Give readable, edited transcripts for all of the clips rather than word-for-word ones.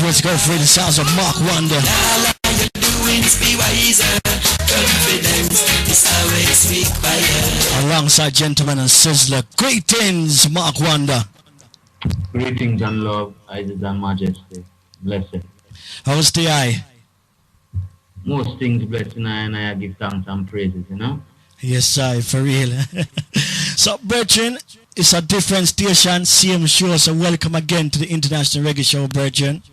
let's go through the sounds of Mark Wonder. Alongside Gentleman and Sizzler. Greetings, Mark Wonder. Greetings and love, Isis and Majesty. Blessed. How's the eye? Most things blessed, and I give thanks and praises, you know? Yes, I for real. So, brethren, it's a different station, same show, so welcome again to the International Reggae Show, brethren.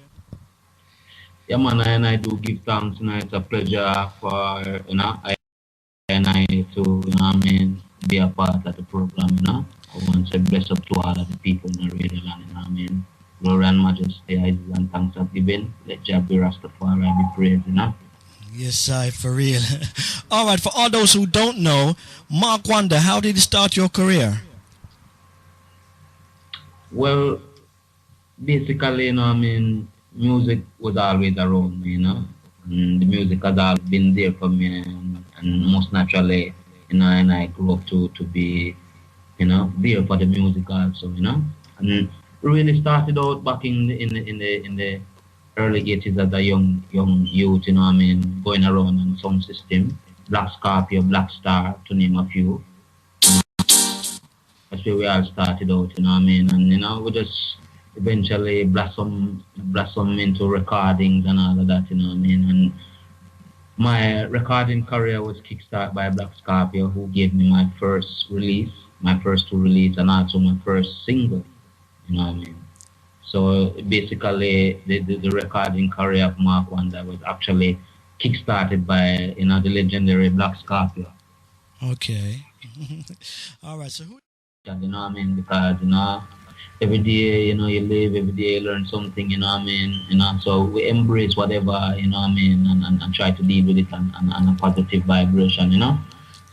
Yeah, man, and I do give thanks, it's a pleasure for, I to, be a part of the program, I want to say bless up to all of the people in the radio land, Glory and majesty, Isis and thanks are given. Let Jah be Rastafari be praised, Yes, I for real. All right, for all those who don't know, Mark Wonder, how did you start your career? Well, basically, music was always around me, And the music has always been there for me, and most naturally, and I grew up to be, there for the music also, And really started out back in the early 80s as a young youth, going around on sound system, Black Scorpio, Black Star, to name a few. That's where we all started out, and we just eventually blossom into recordings and all of that, and my recording career was kickstarted by Black Scorpio, who gave me my first release, my first two releases, and also my first single, So basically, the recording career of Mark Wonder was actually kickstarted by, the legendary Black Scorpio. Okay. All right, so who? Because, every day, you live, every day you learn something, so we embrace whatever, and try to deal with it on a positive vibration,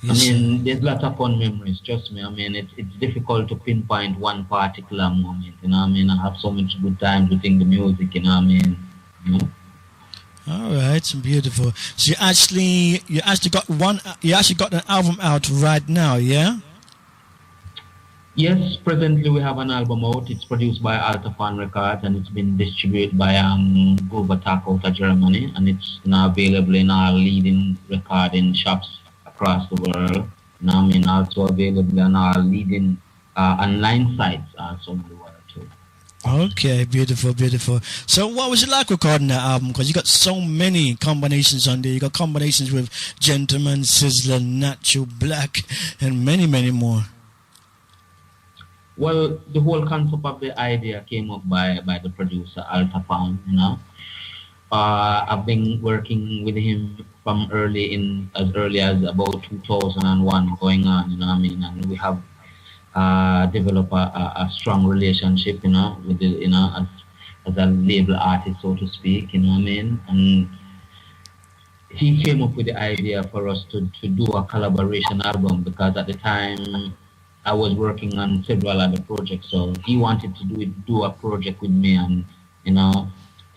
Yes, there's lots of fun memories, trust me. It's difficult to pinpoint one particular moment, I have so much good times within the music, All right, beautiful. So you actually got an album out right now, yeah? Yes, presently we have an album out. It's produced by Altafan Records and it's been distributed by Gulbatak out of Germany, and it's now available in our leading recording shops across the world. Also available on our leading online sites also in the world too. Okay, beautiful, beautiful. So what was it like recording that album? Because you got so many combinations on there. You got combinations with Gentleman, Sizzler, Natural, Black, and many, many more. Well, the whole concept of the idea came up by the producer, Altafan, I've been working with him from as early as about 2001 going on, and we have developed a strong relationship, with the, as a label artist, so to speak, and he came up with the idea for us to do a collaboration album, because at the time I was working on several other projects, so he wanted to do a project with me, and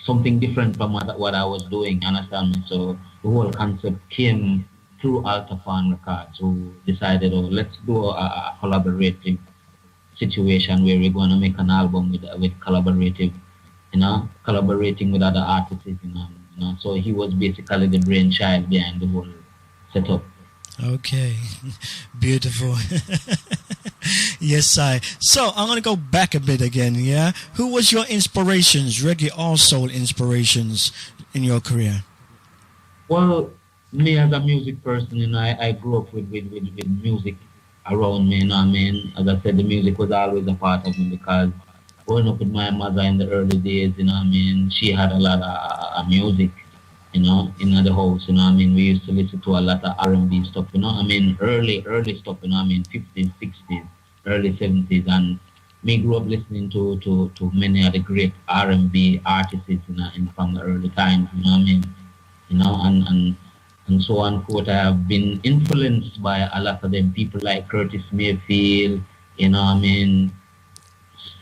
something different from what I was doing, understand me? So the whole concept came through Altafan Records, who decided, let's do a collaborative situation where we're going to make an album with collaborative, collaborating with other artists, So he was basically the brainchild behind the whole setup. Okay, beautiful. Yes, So I'm going to go back a bit again, yeah? Who was your inspirations, reggae or soul inspirations in your career? Well, me as a music person, I grew up with music around me, As I said, the music was always a part of me, because growing up with my mother in the early days, she had a lot of music, in the house, we used to listen to a lot of R&B stuff, early stuff, 50s, 60s, early 70s, and me grew up listening to many of the great R&B artists, from the early times, and so on, quote. I have been influenced by a lot of them, people like Curtis Mayfield,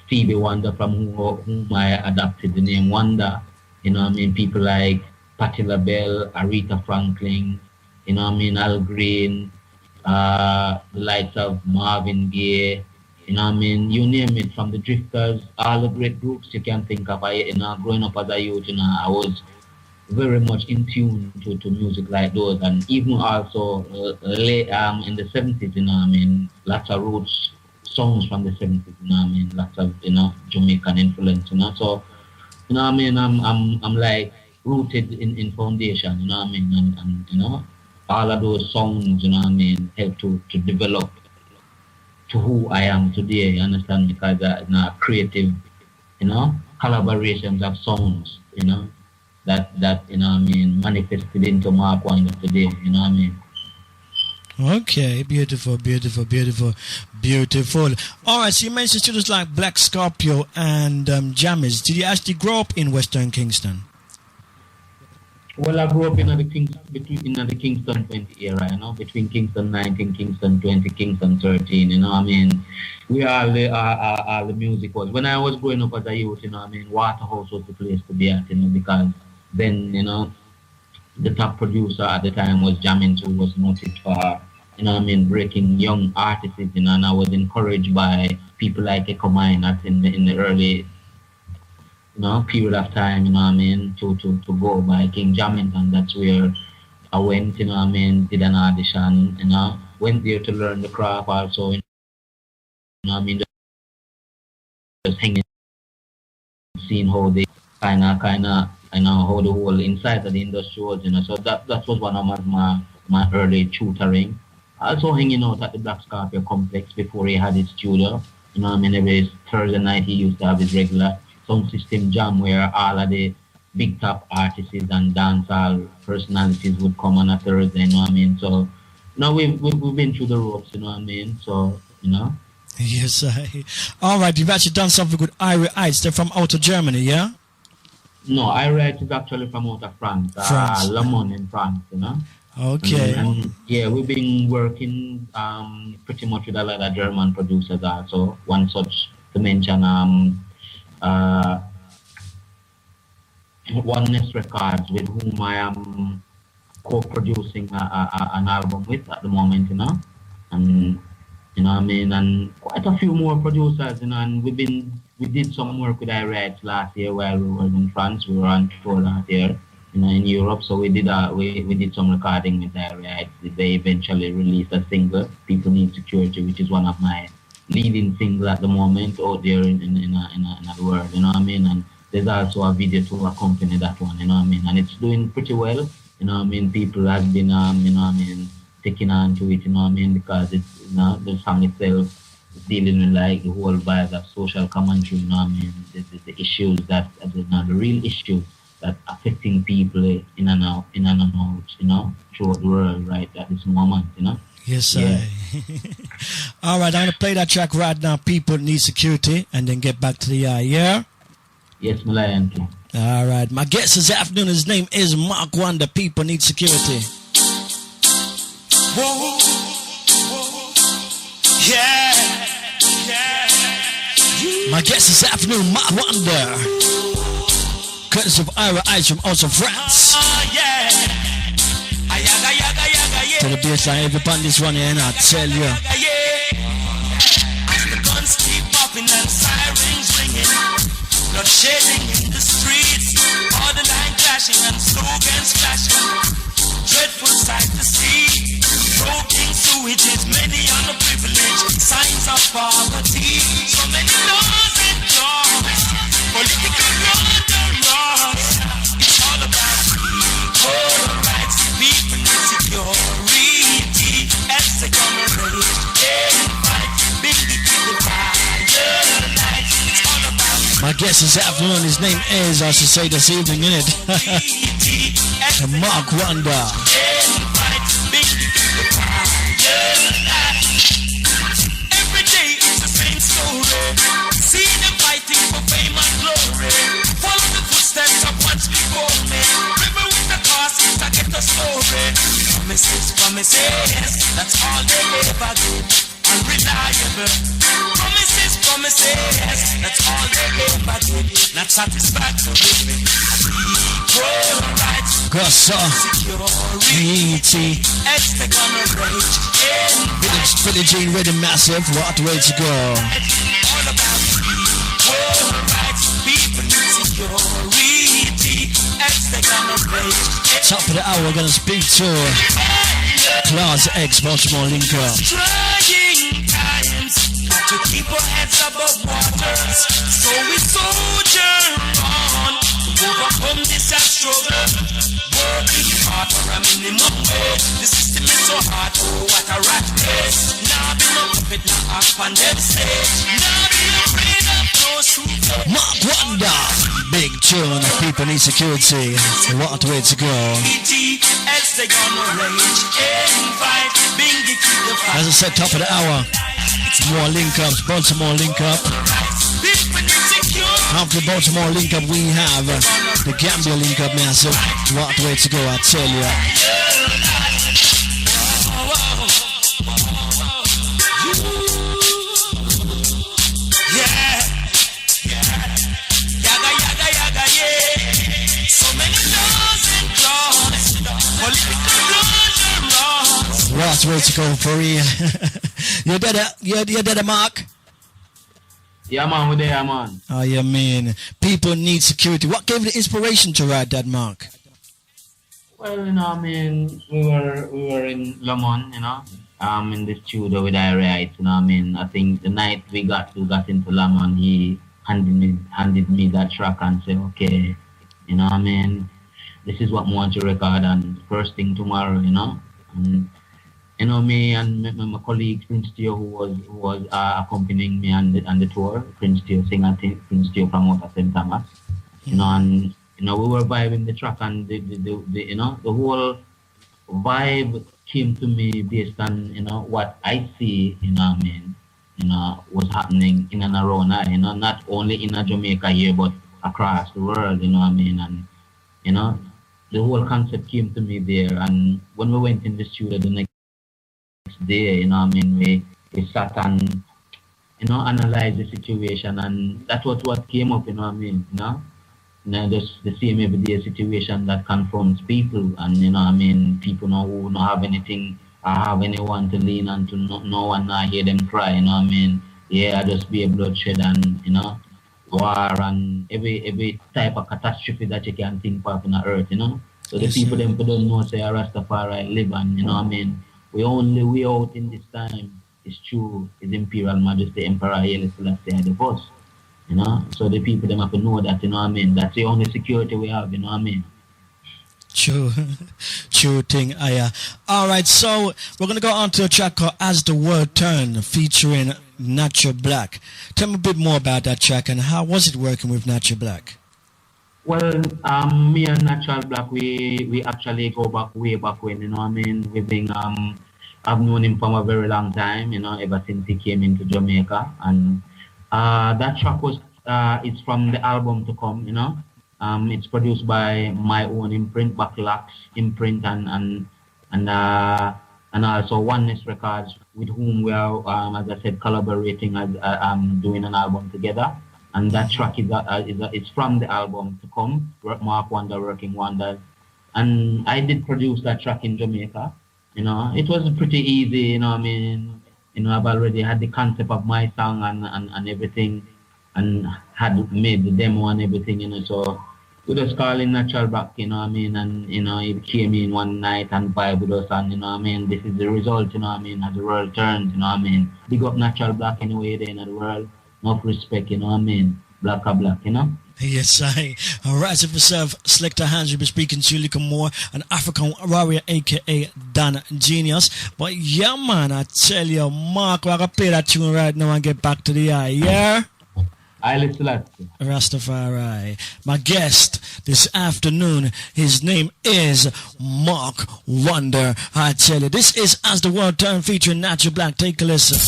Stevie Wonder, from whom I adopted the name Wonder, people like Patti LaBelle, Aretha Franklin, Al Green, the likes of Marvin Gaye, You know what I mean? You name it, from the Drifters, all the great groups you can think of. Growing up as a youth, I was very much in tune to music like those, and even also late in the 70s, lots of roots songs from the 70s, lots of Jamaican influence, so I'm like rooted in foundation, and all of those songs, help to develop to who I am today, you understand, because creative, collaborations of songs, that manifested into Mark Wonder today, Okay, beautiful, beautiful, beautiful, beautiful. All right, so you mentioned students like Black Scorpio and Jammers. Did you actually grow up in Western Kingston? Well, I grew up in the Kingston 20 era, between Kingston 19, Kingston 20, Kingston 13, we all the music was. When I was growing up as a youth, Waterhouse was the place to be at, because then, the top producer at the time was Jammins, who was noted for, breaking young artists, and I was encouraged by people like H.I.M in the early, period of time, to go by King Jammins, and that's where I went, did an audition, went there to learn the craft also, just hanging, seeing how they kind of, how the whole inside of the industry was, so that was one of my early tutoring. Also hanging out at the Black Scorpio complex before he had his studio, every Thursday night he used to have his regular sound system jam where all of the big top artists and dancehall personalities would come on a Thursday, so we've been through the ropes, so Yes, all right, you've actually done something with Irie Heights. They're from out of Germany, yeah? No, Irie Heights is actually from out of France, Le Mans in France, Okay. And yeah, we've been working pretty much with a lot of German producers also. One such to mention, Oneness Records, with whom I am co-producing an album with at the moment, and and quite a few more producers, and we did some work with Irie Heights last year while we were in France. We were on tour last year, in Europe, so we did some recording with Irie Heights. They eventually released a single, People Need Security, which is one of my leading singles at the moment out there in the world, and there's also a video to accompany that one, and it's doing pretty well, people have been, taking on to it, because it's, the song itself is dealing with like the whole vibe of social commentary, the issues that, the real issues that affecting people in and out, throughout the world right at this moment, Yes, Yeah. All right, I'm going to play that track right now, People Need Security, and then get back to the yeah? Yes, Malayan. All right, my guest this afternoon, his name is Mark Wonder, People Need Security. Whoa, whoa, yeah, yeah. My guest this afternoon, Mark Wonder, courtesy of Irie Heights from also France. Yeah. Ayaga, yaga, yaga, yeah. To the baseline, everybody this one here, and I tell you. Yeah. As the guns keep popping and sirens ringing, blood shedding in the streets, all the line clashing and slogans flashing. Dreadful sight to see. Broken sewages, many underprivileged, signs of poverty. So many laws and jobs, political wrongs. It's all about equal rights, people need security. As they come and rage and fight, big people violence. It's all about My guest this afternoon, his name is, I should say this evening, innit? Mark Wonder. Every day it's the same story. See them fighting for fame and glory. Follow the footsteps of what's before me. River with the cost to get the story. Promises, promises, that's all they ever do. Unreliable. Promises, promises, that's all they ever do. Not satisfactory. Equal rights. Cause E.T. Billie Jean ready massive. What way to go? All about equal rights. People need security. Top of the hour, we're gonna speak to Class X Baltimore Linker. Trying times to keep our heads above waters, so we soldier on to overcome this struggle. Working hard for a minimum wage. The system is so hard, oh what a rat race. Now be no puppet, now up on them stage. Now be afraid of those who Mark Wonder, big tune. People need security. What a way to go. Else they gonna rage and fight. Bingy keep the fight. As I said, top of the hour, more link ups, Baltimore link up. After Baltimore link up, we have the Gambia link up massive. What a way to go, I tell you. What's way to go for real? You're dead, Mark? Yeah, man, we're there, man. Oh, yeah, man. People need security. What gave you the inspiration to write that, Mark? Well, you know, I mean, we were in Lemon, you know, in the studio with I you know, I mean, I think the night we got into Lemon, he handed me that track and said, okay, you know, I mean, this is what I want to record, and first thing tomorrow, you know, and you know, me and my colleague Prince Teo, who was accompanying me on the tour, Prince Teo singer, Prince Teo promoter St. Thomas, you know, and you know we were vibing the track, and the you know the whole vibe came to me based on you know what I see, you know, I mean, you know, was happening in and around I, you know, not only in Jamaica here but across the world, you know, I mean, and you know the whole concept came to me there, and when we went in the studio the next day, you know, I mean, we sat and, you know, analyzed the situation, and that was what came up, you know, I mean, you know, just the same everyday situation that confronts people, and you know, I mean, people know who don't have anything, or have anyone to lean on to, no one not hear them cry, you know, I mean, yeah, just be a bloodshed and you know, war and every type of catastrophe that you can think of in the earth, you know. So the people them don't know say Rastafari live, and you know, I mean. We only way out in this time is true His Imperial Majesty Emperor Haile Selassie the First, you know. So the people them have to know that, you know what I mean. That's the only security we have, you know what I mean. True, true thing. All right, so we're gonna go on to a track called "As the World Turned," featuring Natural Black. Tell me a bit more about that track and how was it working with Natural Black? Well, me and Natural Black, we actually go back way back when, you know what I mean. We've been I've known him from a very long time, you know, ever since he came into Jamaica, and that track was it's from the album to come, you know. It's produced by my own imprint, Backlax imprint, and also Oneness Records, with whom we are, as I said, collaborating as doing an album together. And that track is from the album to come, Mark Wonder Working Wonders. And I did produce that track in Jamaica. You know, it was pretty easy, you know, I mean, you know, I've already had the concept of my song and everything, and had made the demo and everything, you know, so we just call in Natural Black, you know what I mean, and, you know, he came in one night and vibe with us, and, you know what I mean, this is the result, you know what I mean, as the world turns, you know what I mean. Big up Natural Black anyway there in the world. Enough respect, you know what I mean? Black, you know? Yes, I. Rise up yourself, Selector Hands. You'll be speaking to Liquor Moore, an African warrior, aka Dan Genius. But yeah, man, I tell you, Mark, we're gonna play that tune right now and get back to the eye, yeah? I listen. Rastafari. My guest this afternoon, his name is Mark Wonder. I tell you, this is As the World Turns featuring Natural Black. Take a listen.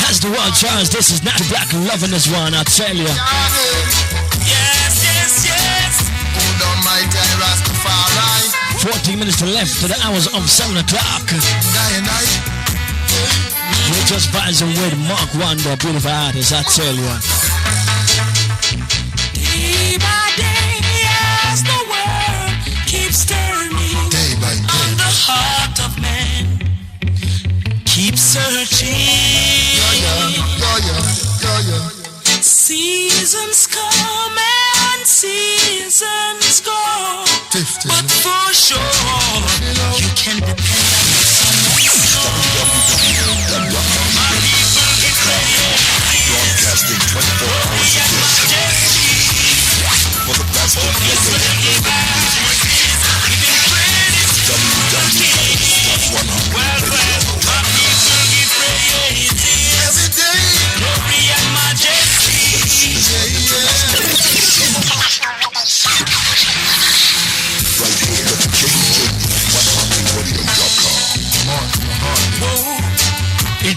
As the world turns, this is Natural Black loving this one, I tell you. Yes. 14 minutes to left to the hours of 7 o'clock. We're just vibing with Mark Wonder, beautiful artist, I tell you. Day by day, as the world keeps turning, Day by day. and the heart of man keeps searching. Yeah. Seasons come and seasons go, 15. but for sure you can depend on someone. My people get ready. Broadcasting 24 hours a day. For the best of reggae. Every day. Glory and majesty. Right here at the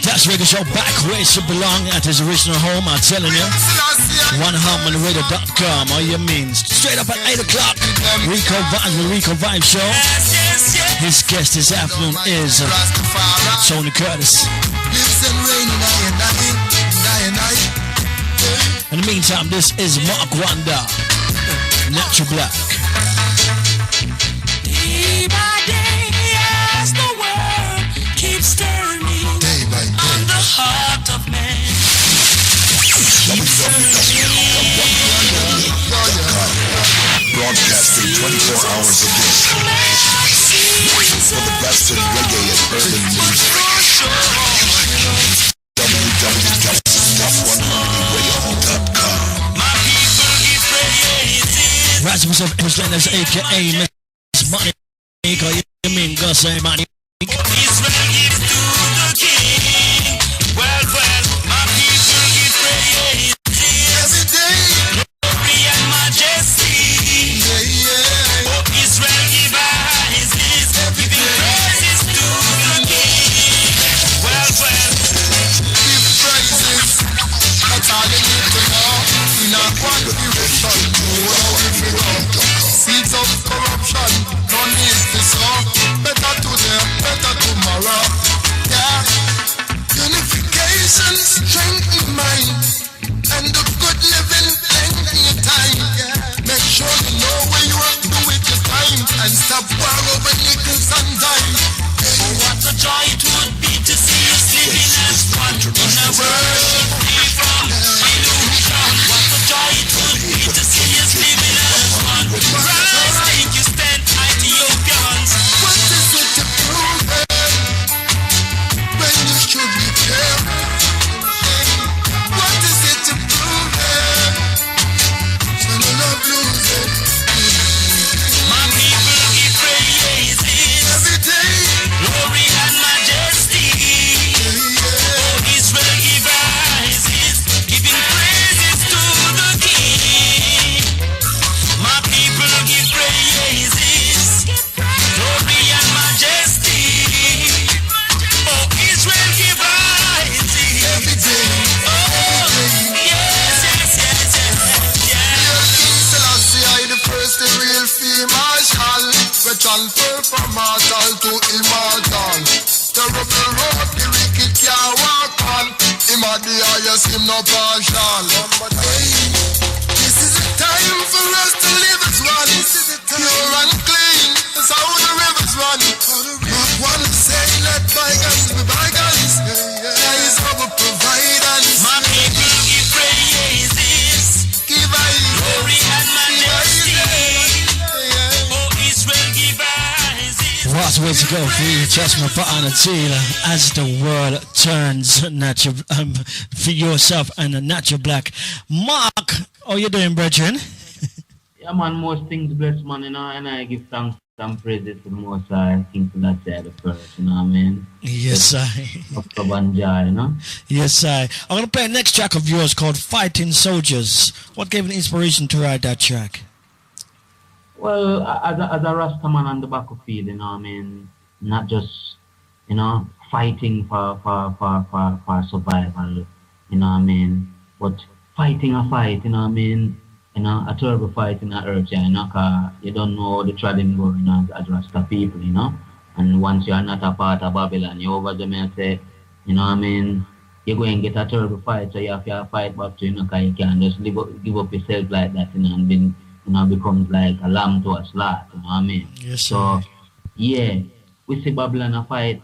That's Reggae Show back where it should belong at his original home, I'm telling you. OneHarmonRadio.com, all you means. Straight up at 8 o'clock, Rico Vibes with Rico Vibes Show. His guest this afternoon is Tony Curtis. In the meantime, this is Mark Wonder, Natural Black. Day by day, as the world keeps turning, and the heart of man keeps searching. Broadcasting 24 hours a day. For the best in reggae and urban music. www.1harmonyradio.com. My people give praises. Rise myself, H.I.M, aka Miss Money. You mean, go say money. Israel gives to the King. Well, my people give praises. Every day. Glory and majesty. Oh, Israel give praises. Giving praises to the King. Well, Give praises. That's all you need to know. In a configuration, seeds of corruption, no need to sow. Better today, better tomorrow. Yeah. Unification, strengthen mind, and the good living, lengthen your time. Yeah. Make sure you know where you are, do it your time, and stop borrow when nickels and dime. oh, what a joy it would be to see us living as one in a world free from illusion. What a joy it would be to see us living as one. Rise, take your stand, Ethiopians. What is it to prove it? When you should be careful. What is it to prove it? So no love lose it. My people give praises. Every day. Glory and majesty. Oh, Israel give praises. Giving praises to the King. My people give praises. Glory and majesty. Oh, Israel give praises. Every day. Oh, yes. King Selassie, I the first, the real field marshal. We transfer from mortal to immortal. The rebel road, the wicked can't walk on. Him at the highest, him no partial. Hey, this is the time for us to live as one. Pure and clean, that's how the rivers run. Mark one say, let bygones be bygones. That is our providence. My people give praises. Give I Glory and majesty. Oh, Israel give praises. What way to go for you? Just my button until as the world turns natural for yourself and a natural black. Mark, how you doing, brethren? Yeah, man, most things bless, man, you know, and I give thanks and praises to the Most High, King Selassie the first, you know what I mean? Yes, I. October and Joy, you know? Yes, I. I'm gonna play a next track of yours called "Fighting Soldiers." What gave you the inspiration to write that track? Well, as a Rasta man on the battlefield, you know what I mean? Not just, you know, fighting for survival, you know what I mean? But fighting a fight, you know what I mean? You know, a terrible fight in the earth, yeah, you know, 'cause you don't know the trading going on as Rasta people, you know? And once you are not a part of Babylon, you over them and say, You know what I mean? You go and get a terrible fight, so you have to fight back to, you know, 'cause you can't just give up yourself like that, you know, and then, you know, becomes like a lamb to a slaughter, you know what I mean? Yes, sir. So, yeah, we see Babylon a fight,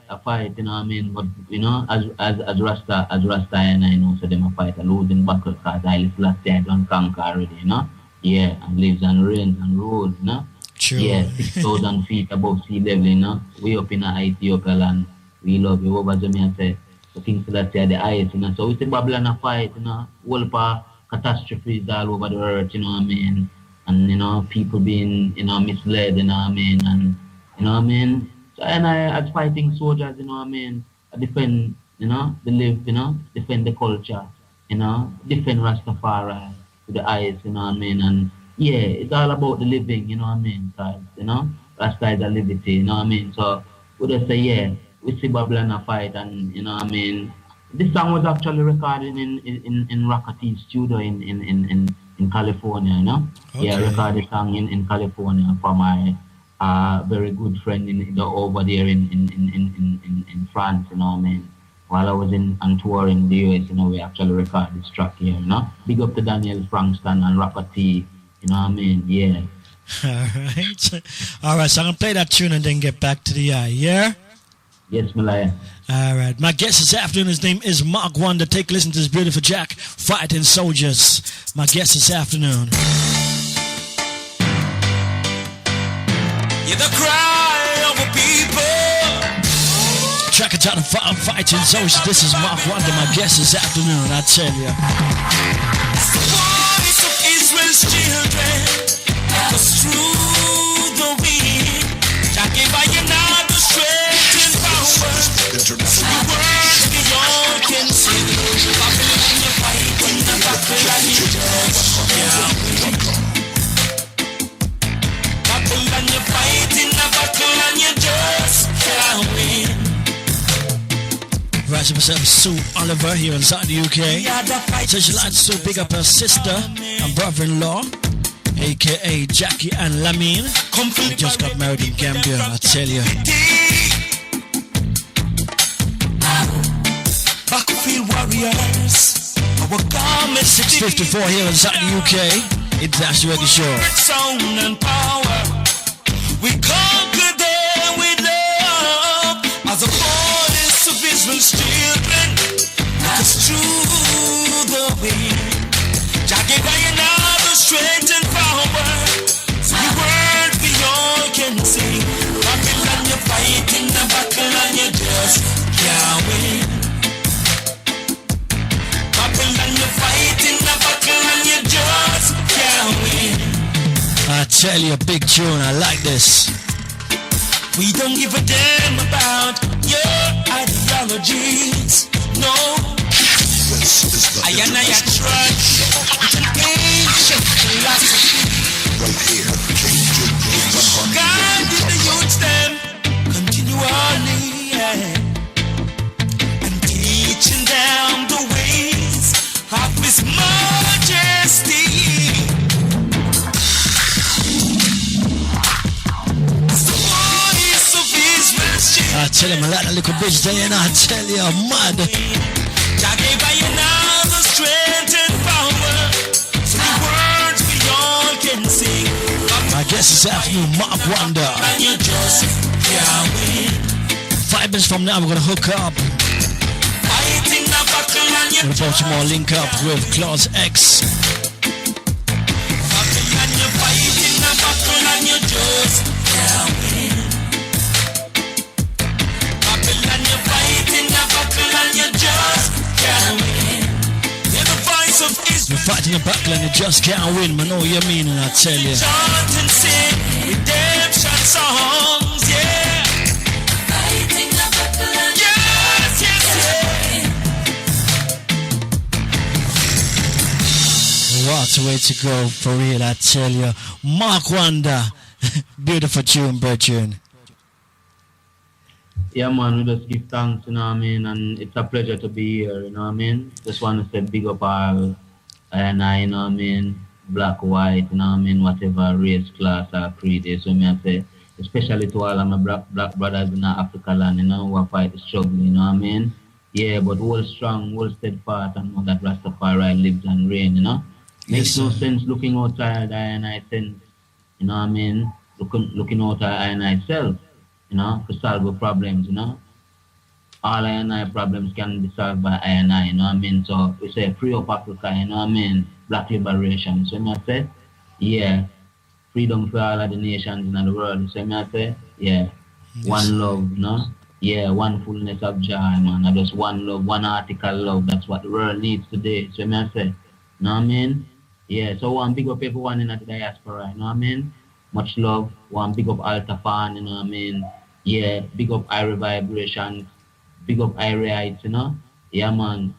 you know what I mean? But, you know, as Rasta and I know, so them a fight a losing battle, because I last year I don't conquer already, you know? Yeah, and lives and reigns and rules, you know? True. Yeah, 6,000 feet above sea level, you know? We up in Ethiopia land, we love you, over Jamaica, say, the things that say the ice, you know. So we see Babylon a fight, you know, whole pa catastrophes all over the earth, you know what I mean? And you know, people being, you know, misled, you know what I mean, and you know what I mean? So and I as fighting soldiers, you know what I mean, I defend, you know, the live, you know, defend the culture, you know, defend Rastafari with the eyes, you know what I mean? And yeah, it's all about the living, you know what I mean? Cause, you know, Rasta is a liberty, you know what I mean? So we just say, yeah, we see Babylon a fight, and you know what I mean. This song was actually recorded in Rocket studio in California, you know. Yeah, Okay. recorded song in California for my very good friend over there in France, you know what I mean. While I was on tour in the US, you know, we actually recorded this track here, you know. Big up to Daniel Frankston and Rocket, you know what I mean. Yeah. All right. All right. So I'm gonna play that tune and then get back to the eye. Yeah. Yes, Malaya. All right. My guest this afternoon, his name is Mark Wonder. Take a listen to this beautiful Jack, Fighting Soldiers. My guest this afternoon. You're the cry of a people. Track it out of Fighting Soldiers. This is Mark Wonder. My guest this afternoon. I tell you. Voice of Israel's children. Cause through the wind, Jah gave by you now the strength and power. So the words we all can sing. Babylon, you fight in the battle and you just can't win. Babylon, you fight in the battle and you just can't win. Right, so myself, Sue Oliver here inside the UK. So she likes to pick up her sister and brother-in-law, aka Jackie and Lamine. They just got married in Gambia, I tell you. Battlefield warriors, our garments 6:54 here inside the UK. International Reggae Show. sound and power. We conquer them with love as a voice of Israel's children. Look us through the wind. Jah gave I another strength and power. So the word we all can sing. Babylon, you fight in the battle and you just can't win. Babylon, you fight in the battle and you just can't win. I tell you, big tune, I like this. We don't give a damn about your ideologies, no. I and I trust it's an ancient philosophy. God did the youth them continually, and teaching them the ways of His Majesty. I tell him I like that little bitch there, and I tell you, I'm mad. Jah gave I another strength and power, so the words we all can sing. I guess this afternoon, Mark Wonder. And you just can't win. 5 minutes from now, we're gonna hook up. Fighting the battle and you We're about to more link up with Clause X. Babylon, you fighting the battle and you just can't win. Babylon, you fighting the battle and you just can't win. You're the voice of You're Israel. fighting a battle and you just can't win, man. Know you mean, and I tell you. Chant and sing redemption songs, yeah. Fighting the battle and yes, yes, yeah. What a way to go, for real, I tell you. Mark Wonder. Beautiful tune, brethren. Yeah, man, we just give thanks, you know what I mean, and it's a pleasure to be here, you know what I mean. Just want to say big up all, and I, you know what I mean, black, white, you know what I mean, whatever race, class, or creed is, so me I say, especially to all of my black brothers in Africa land, you know, who are fighting the struggle, you know what I mean. Yeah, but hold strong, hold steadfast, and know that Rastafari lives and reigns, you know. Yes, Makes no sir. sense looking outside I and I sense, you know what I mean? Looking outside I and I self, you know, to solve the problems, you know. All I and I problems can be solved by I and I, you know what I mean? So we say free up Africa, you know what I mean? Black liberation. So I say, yeah, freedom for all of the nations in the world. So I say, yeah, Yes, one sir. love, you know? Yeah, one fullness of joy, man. And just one love, one article love. That's what the world needs today. So I say, you know what I mean? Yeah, so one big up everyone in the diaspora, you know what I mean? Much love. One big up Alta fan, you know what I mean? Yeah, big up Irie Vibrations, big up Irie Heights, you know? Yeah, man.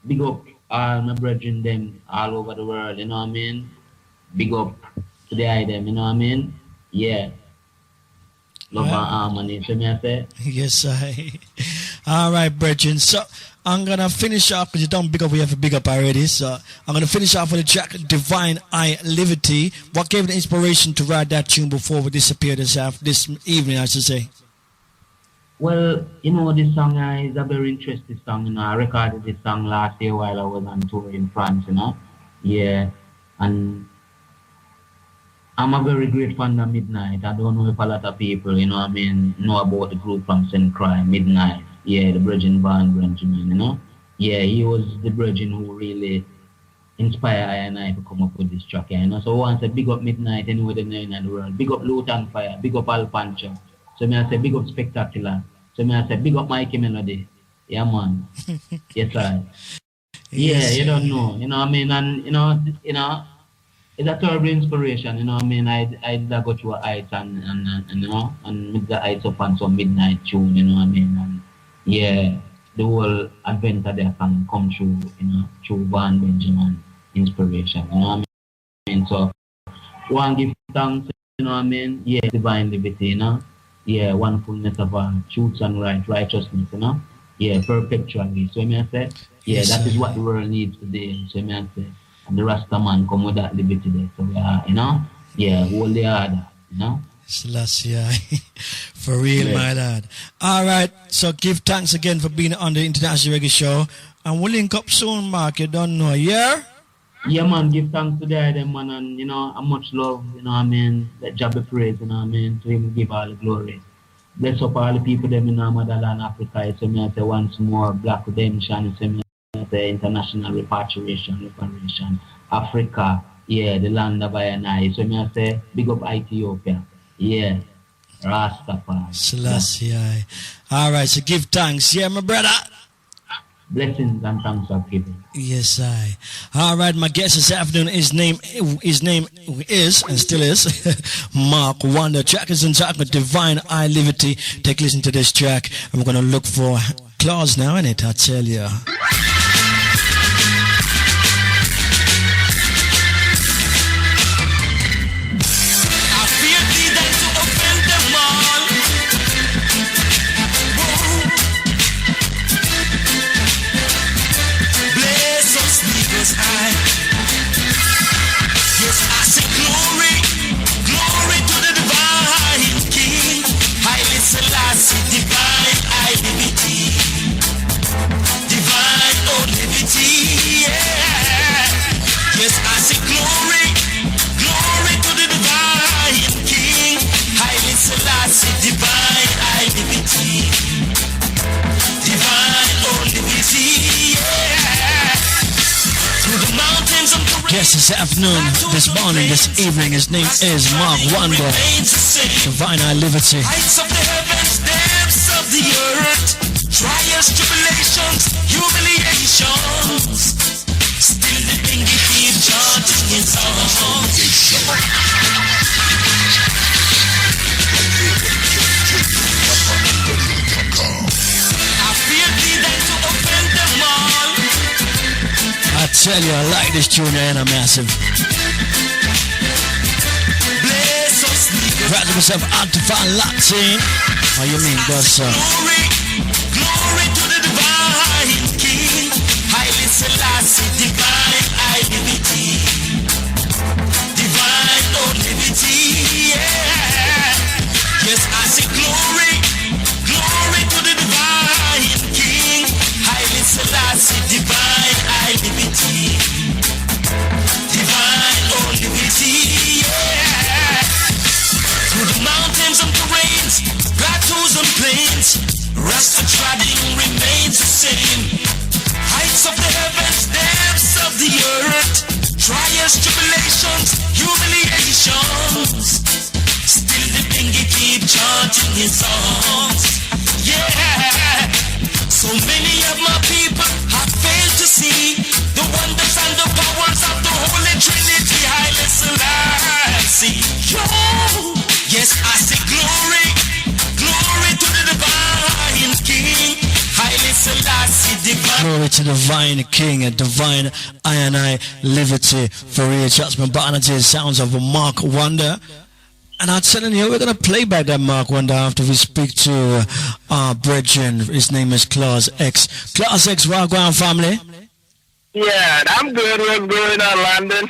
Big up all my brethren them all over the world, you know what I mean? Big up to the item, you know what I mean? Yeah, love and Well, harmony. So me I say, yes, I. All right, brethren. So I'm gonna finish off because you don't big up. We have a big up already. So I'm gonna finish off with the track "Divine I Liberty." What gave the inspiration to write that tune before we disappear this evening? I should say. well, you know, this song is a very interesting song. You know, I recorded this song last year while I was on tour in France. You know, yeah, and I'm a very great fan of Midnight. I don't know if a lot of people, you know what I mean, know about the group from St. Croix, Midnight. Yeah, the Virgin Band Benjamin, you know. Yeah, he was the Virgin who really inspired I and I to come up with this track, you know. So once I big up Midnight anywhere they know in the world. Big up Lutan Fire, big up Al Pancho. So me I say big up Spectacular. So me I say big up Mikey Melody. Yeah man. Yes I. Yeah, Yes. you don't know. You know what I mean? And you know, it's a terrible inspiration, you know what I mean? I go through a heights and you know, and with the heights up on some midnight tune, you know what I mean? And yeah, the whole adventure there can come through, you know, through Van Benjamin inspiration, you know what I mean? So one give thanks, you know what I mean? Yeah, divine liberty, you know? Yeah, one fullness of truth and righteousness, you know? Yeah, perpetually. So me I say, yeah, Yes, that is what I. the world needs today. So me I say, and the Rasta man come with that liberty there. So we are, you know, yeah, hold the order, you know? Selassie, for real, Bless. my lad. All right, so give thanks again for being on the International Reggae Show. And we'll link up soon, Mark. You don't know, yeah? Yeah, man, give thanks to the item, man, and, you know, and much love, you know what I mean? Let Jah be praised, you know what I mean? To him give all the glory. Bless up all the people them in our motherland Africa. So me I say once more, Black Redemption, so me I say international reparation, Africa, yeah, the land of I and I. So me I say big up Ethiopia. Yeah, Rastafari. Selassie. All right, so give thanks. Yeah, my brother. Blessings and thanks are given. Yes, I. All right, my guest this afternoon, his name is, and still is, Mark Wonder. Track is entitled Divine I Liberty. Take a listen to this track. I'm going to look for claws now, innit? I tell you. I fear thee than to offend them all. Whoa. Bless us, leaders high. Yes, I say glory, glory to the divine King. Haile Selassie, divine identity, divine liberty, yeah. Yes, I say glory, glory to the divine King. Haile Selassie, divine identity, divine liberty, yeah. Through the mountains of the Guest this afternoon, this morning, this evening, his name is Mark Wonder. Divine I Liberty. heights of the heavens, depths of the earth, trials, tribulations, humiliations. Still the thing he keep chanting his song. I fear thee than to offend them all. I tell you, I like this tune and I'm massive. Bless us, leaders. Proud of myself, Antifa Latin. How you mean, boss? Glory, glory to the divine King. Haile Selassie, divine identity, divine liberty, yeah. Yes, I say glory, glory to the divine King. Haile trials, tribulations, humiliations. Still the bingy keep chanting his songs. Yeah. So many of my people have failed to see the wonders and the powers of the Holy Trinity, Haile Selassie. Yo, yes, I say glory, glory to the divine King, Haile Selassie, divine. Glory to divine King and divine I liberty for real. That's my button to the sounds of Mark Wonder. And I'm telling you, we're going to play back that Mark Wonder after we speak to our brethren. His name is Class X. Class X, Wagwan family. Yeah, I'm good. What's going on, London?